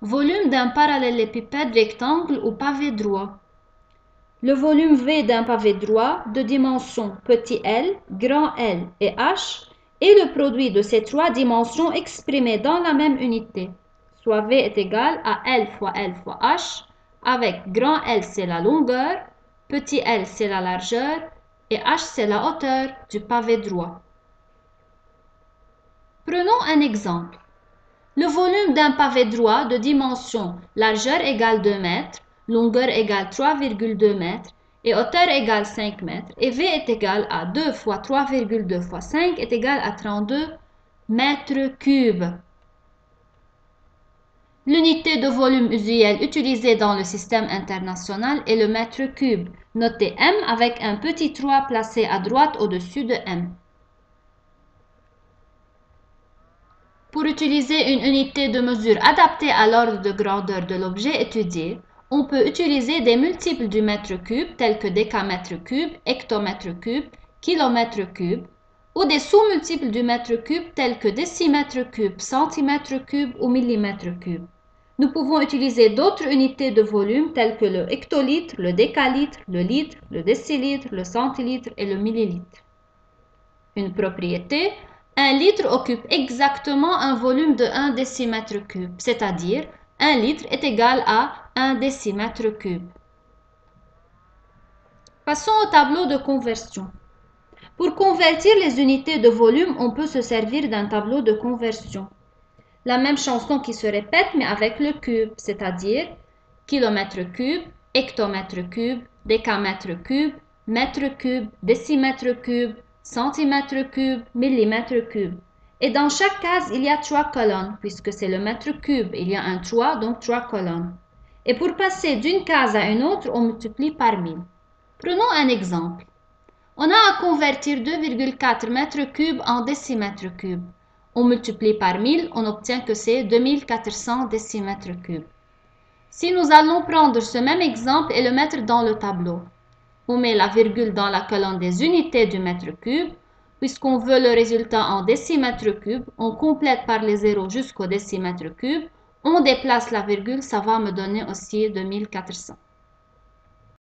Volume d'un parallélépipède rectangle ou pavé droit. Le volume V d'un pavé droit de dimension petit l, grand L et H est le produit de ces trois dimensions exprimées dans la même unité, soit V est égal à L fois H, avec grand L c'est la longueur, petit l c'est la largeur et H c'est la hauteur du pavé droit. Prenons un exemple. Le volume d'un pavé droit de dimension largeur égale 2 mètres, longueur égale 3,2 mètres et hauteur égale 5 mètres et V est égal à 2 fois 3,2 fois 5 est égal à 32 mètres cubes. L'unité de volume usuelle utilisée dans le système international est le mètre cube. Notez M avec un petit 3 placé à droite au-dessus de M. Pour utiliser une unité de mesure adaptée à l'ordre de grandeur de l'objet étudié, on peut utiliser des multiples du mètre cube tels que décamètre cube, hectomètre cube, kilomètre cube, ou des sous-multiples du mètre cube tels que décimètre cube, centimètre cube ou millimètre cube. Nous pouvons utiliser d'autres unités de volume telles que le hectolitre, le décalitre, le litre, le décilitre, le centilitre et le millilitre. Une propriété: un litre occupe exactement un volume de 1 décimètre cube, c'est-à-dire 1 litre est égal à 1 décimètre cube. Passons au tableau de conversion. Pour convertir les unités de volume, on peut se servir d'un tableau de conversion. La même chanson qui se répète mais avec le cube, c'est-à-dire kilomètre cube, hectomètre cube, décamètre cube, mètre cube, décimètre cube, centimètre cube, millimètre cube. Et dans chaque case, il y a 3 colonnes, puisque c'est le mètre cube. Il y a un 3, donc 3 colonnes. Et pour passer d'une case à une autre, on multiplie par 1000. Prenons un exemple. On a à convertir 2,4 mètres cubes en décimètres cubes. On multiplie par 1000, on obtient que c'est 2400 décimètres cubes. Si nous allons prendre ce même exemple et le mettre dans le tableau, on met la virgule dans la colonne des unités du mètre cube. Puisqu'on veut le résultat en décimètres cubes, on complète par les zéros jusqu'au décimètre cube. On déplace la virgule, ça va me donner aussi 2400.